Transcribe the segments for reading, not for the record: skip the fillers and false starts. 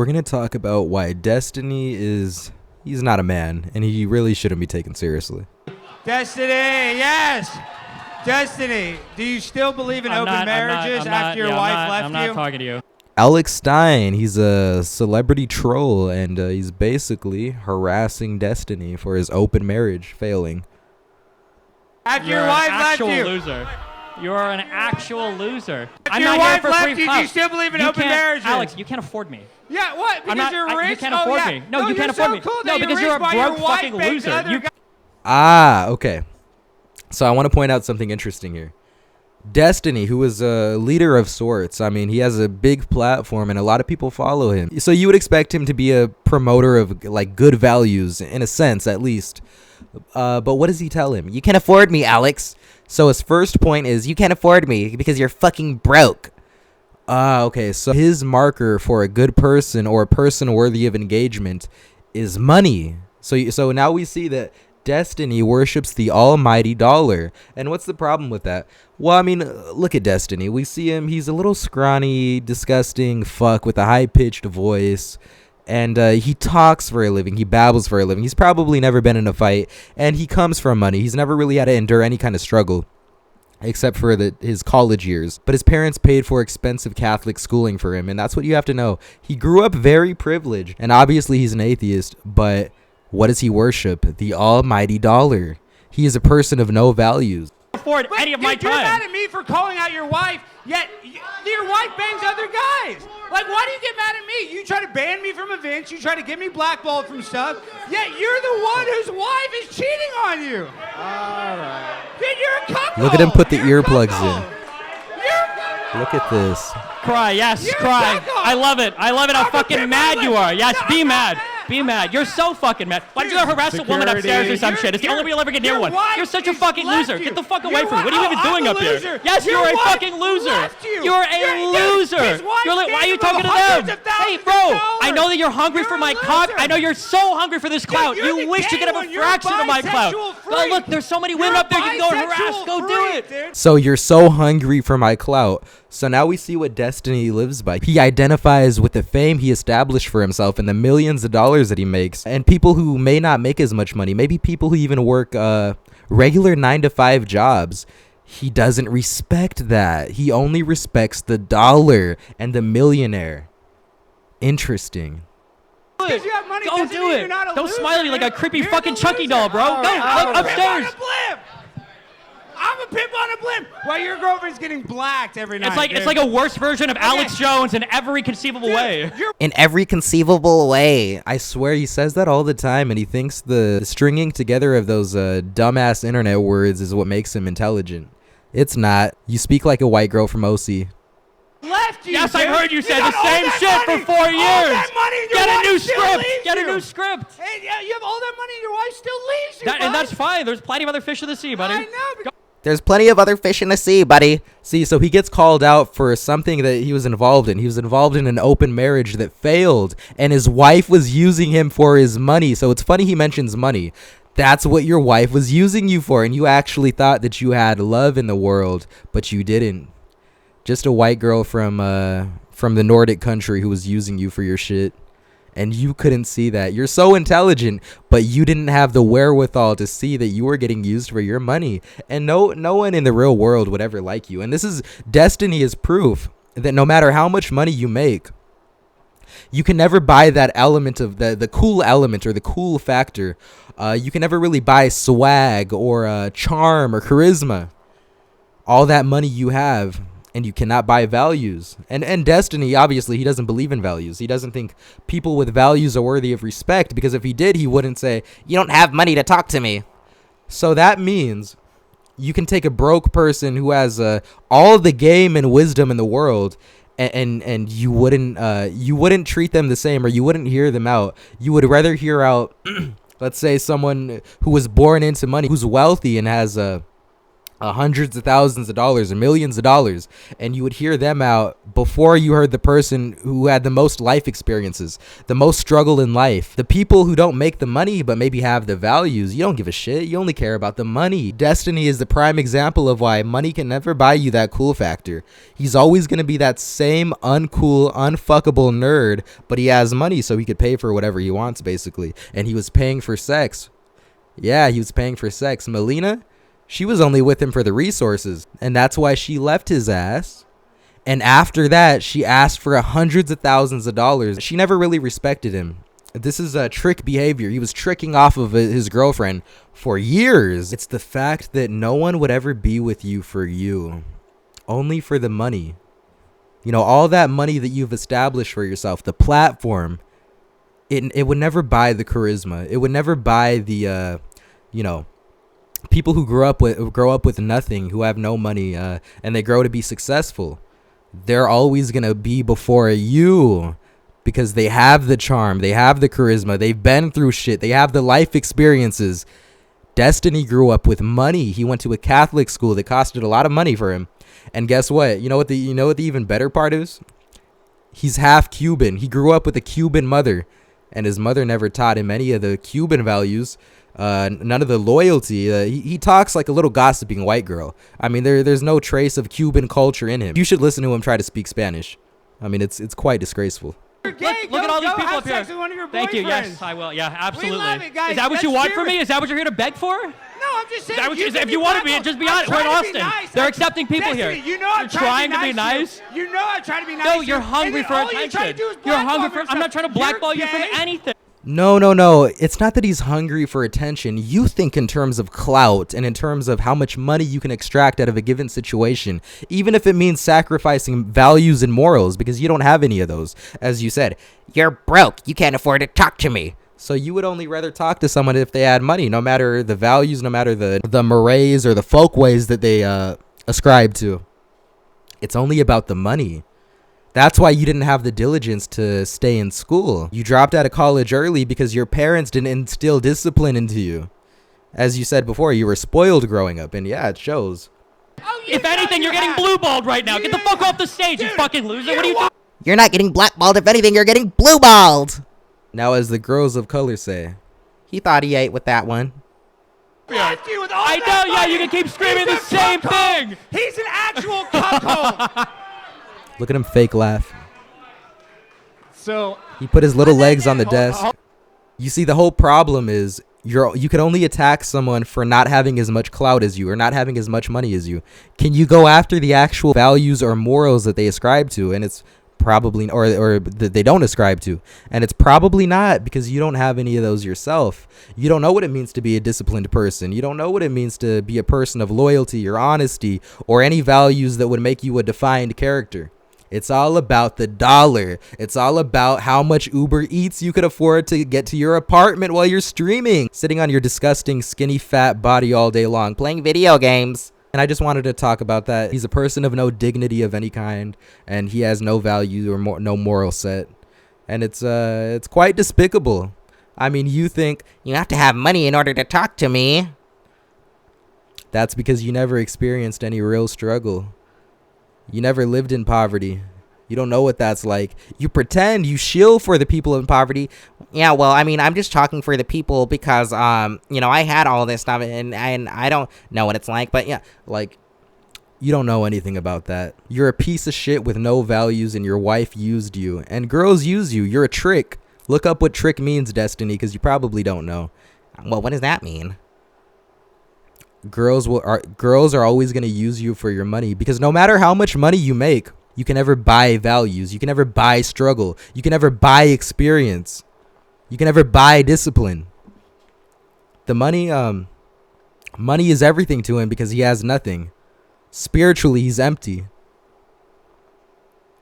We're going to talk about why Destiny he's not a man, and he really shouldn't be taken seriously. Destiny, yes! Destiny, do you still believe in open marriages after your wife left you? I'm not talking to you. Alex Stein, he's a celebrity troll, and he's basically harassing Destiny for his open marriage failing. After your wife left you. You're an actual loser. You are an actual loser. After your wife left you, do you still believe in open marriages? Alex, you can't afford me. Yeah, what? Because you're rich? You can't afford me. No, you can't afford me. No, because you're a broke fucking loser. Okay. So I want to point out something interesting here. Destiny, who is a leader of sorts, I mean, he has a big platform and a lot of people follow him. So you would expect him to be a promoter of like good values, in a sense, at least. But what does he tell him? You can't afford me, Alex. So his first point is, you can't afford me because you're fucking broke. Okay, so his marker for a good person or a person worthy of engagement is money. So now we see that Destiny worships the almighty dollar. And what's the problem with that? Well, I mean, look at Destiny. We see him, he's a little scrawny, disgusting fuck with a high-pitched voice. And he talks for a living. He babbles for a living. He's probably never been in a fight. And he comes from money. He's never really had to endure any kind of struggle, except for his college years. But his parents paid for expensive Catholic schooling for him. And that's what you have to know. He grew up very privileged. And obviously he's an atheist. But what does he worship? The almighty dollar. He is a person of no values. Afford any of my time. You're mad at me for calling out your wife, yet your wife bangs other guys. Like, why do you get mad at me? You try to ban me from events, you try to get me blackballed from stuff, yet you're the one whose wife is cheating on you. All right. Dude, you're a cuckold. Look at him put the earplugs in. Look at this. Cry, yes, cry. I love it. I love it how fucking mad you are. Yes, be mad. Be mad. You're so fucking mad. Why did you go harass a woman upstairs or some shit? It's the only way you'll ever get near one. You're such a fucking loser. Get the fuck away from me. What are you even doing up here? Yes, you're a fucking loser. You're a loser. You're like, why are you talking to them? Hey, bro, I know that you're hungry for my cock. I know you're so hungry for this clout. You wish you could have a fraction of my clout. Oh, look, there's so many women up there you can go and harass. Go do it. So you're so hungry for my clout. So now we see what Destiny lives by. He identifies with the fame he established for himself and the millions of dollars that he makes. And people who may not make as much money, maybe people who even work regular 9-to-5 jobs, he doesn't respect that. He only respects the dollar and the millionaire. Interesting. Go do it. Don't smile at me like a creepy fucking Chucky doll, bro. Go upstairs. I'm a pimp on a blimp while your girlfriend's getting blacked every night. It's like a worse version of Alex Jones in every conceivable way. In every conceivable way. I swear he says that all the time, and he thinks the stringing together of those dumbass internet words is what makes him intelligent. It's not. You speak like a white girl from OC. Left you, yes, I heard you say the same shit for 4 years. Get a new script. Get a new script. Hey, you have all that money and your wife still leaves you, and that's fine. There's plenty of other fish in the sea, buddy. I know. There's plenty of other fish in the sea, buddy. See, so he gets called out for something that he was involved in. He was involved in an open marriage that failed, and his wife was using him for his money. So it's funny he mentions money. That's what your wife was using you for, and you actually thought that you had love in the world, but you didn't. Just a white girl from the Nordic country who was using you for your shit. And you couldn't see that. You're so intelligent, but you didn't have the wherewithal to see that you were getting used for your money. And no one in the real world would ever like you. And this is Destiny is proof that no matter how much money you make, you can never buy that element of the cool element or the cool factor. You can never really buy swag or charm or charisma. All that money you have. And you cannot buy values. And Destiny, obviously, he doesn't believe in values. He doesn't think people with values are worthy of respect, because if he did, he wouldn't say, you don't have money to talk to me. So that means you can take a broke person who has all the game and wisdom in the world, and you wouldn't treat them the same, or you wouldn't hear them out. You would rather hear out, let's say, someone who was born into money, who's wealthy and has hundreds of thousands of dollars and millions of dollars, and you would hear them out before you heard the person who had the most life experiences, the most struggle in life. The people who don't make the money but maybe have the values, you don't give a shit. You only care about the money. Destiny is the prime example of why money can never buy you that cool factor. He's always going to be that same uncool, unfuckable nerd, but he has money so he could pay for whatever he wants, basically. And he was paying for sex. Yeah, he was paying for sex. Melina, she was only with him for the resources, and that's why she left his ass. And after that, she asked for hundreds of thousands of dollars. She never really respected him. This is a trick behavior. He was tricking off of his girlfriend for years. It's the fact that no one would ever be with you for you, only for the money. You know, all that money that you've established for yourself, the platform, it would never buy the charisma. It would never buy the, people who grow up with nothing, who have no money, and they grow to be successful. They're always gonna be before you because they have the charm, they have the charisma, they've been through shit, they have the life experiences. Destiny grew up with money. He went to a Catholic school that costed a lot of money for him. And guess what? You know what the even better part is? He's half Cuban. He grew up with a Cuban mother, and his mother never taught him any of the Cuban values. None of the loyalty. He talks like a little gossiping white girl. I mean, there's no trace of Cuban culture in him. You should listen to him try to speak Spanish. I mean, it's quite disgraceful. Look at all these people up here. Thank you. Yes, I will. Yeah, absolutely. We love it, guys. Is that what you want from me? Is that what you're here to beg for? No, I'm just saying. If you want to be, just be honest. We're in Austin. Nice. They're accepting people here. You know I'm trying to be nice. You know I'm trying to be nice. No, you're hungry for attention. You're hungry for. I'm not trying to blackball you from anything. No. It's not that he's hungry for attention. You think in terms of clout and in terms of how much money you can extract out of a given situation, even if it means sacrificing values and morals, because you don't have any of those. As you said, you're broke. You can't afford to talk to me. So you would only rather talk to someone if they had money, no matter the values, no matter the mores or the folkways that they ascribe to. It's only about the money. That's why you didn't have the diligence to stay in school. You dropped out of college early because your parents didn't instill discipline into you. As you said before, you were spoiled growing up, and yeah, it shows. Oh, if anything, you're getting blue-balled right now. Get the fuck off the stage, you fucking loser. What are you doing? You're not getting blackballed. If anything, you're getting blue-balled. Now, as the girls of color say, he thought he ate with that one. I know, yeah, you can keep screaming the same thing. He's an actual cuckold. Look at him fake laugh. So he put his little legs on the desk. You see, the whole problem is you can only attack someone for not having as much clout as you or not having as much money as you. Can you go after the actual values or morals that they ascribe to? And it's probably or that they don't ascribe to, and it's probably not, because you don't have any of those yourself. You don't know what it means to be a disciplined person. You don't know what it means to be a person of loyalty or honesty or any values that would make you a defined character. It's all about the dollar. It's all about how much Uber Eats you could afford to get to your apartment while you're streaming, sitting on your disgusting skinny fat body all day long playing video games. And I just wanted to talk about that. He's a person of no dignity of any kind, and he has no value or no moral set. And it's quite despicable. I mean, you think you have to have money in order to talk to me. That's because you never experienced any real struggle. You never lived in poverty. You don't know what that's like. You pretend, you shill for the people in poverty. Yeah, well, I mean, I'm just talking for the people because, I had all this stuff and I don't know what it's like. But yeah, like, you don't know anything about that. You're a piece of shit with no values, and your wife used you. And girls use you. You're a trick. Look up what trick means, Destiny, because you probably don't know. Well, what does that mean? Girls are always going to use you for your money, because no matter how much money you make, you can never buy values. You can never buy struggle. You can never buy experience. You can never buy discipline. The money is everything to him because he has nothing. Spiritually, he's empty.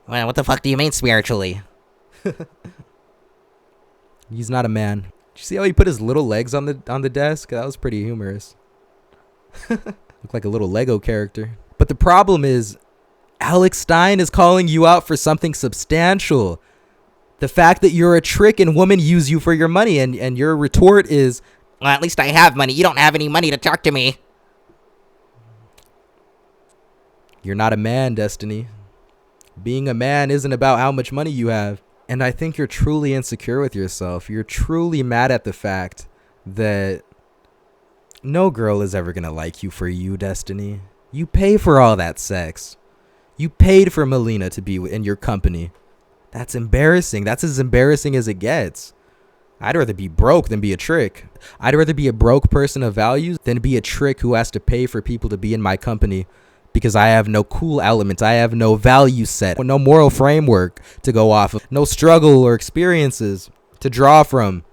Well, what the fuck do you mean spiritually? He's not a man. Did you see how he put his little legs on the desk? That was pretty humorous. Looked like a little Lego character. But the problem is, Alex Stein is calling you out for something substantial. The fact that you're a trick and women use you for your money, and your retort is, well, at least I have money. You don't have any money to talk to me. You're not a man, Destiny. Being a man isn't about how much money you have. And I think you're truly insecure with yourself. You're truly mad at the fact that no girl is ever going to like you for you, Destiny. You pay for all that sex. You paid for Melina to be in your company. That's embarrassing. That's as embarrassing as it gets. I'd rather be broke than be a trick. I'd rather be a broke person of values than be a trick who has to pay for people to be in my company because I have no cool elements. I have no value set, no moral framework to go off of, no struggle or experiences to draw from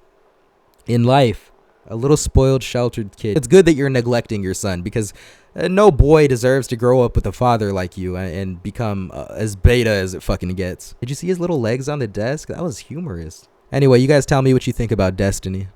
in life. A little spoiled, sheltered kid. It's good that you're neglecting your son because no boy deserves to grow up with a father like you and become as beta as it fucking gets. Did you see his little legs on the desk? That was humorous. Anyway, you guys tell me what you think about Destiny.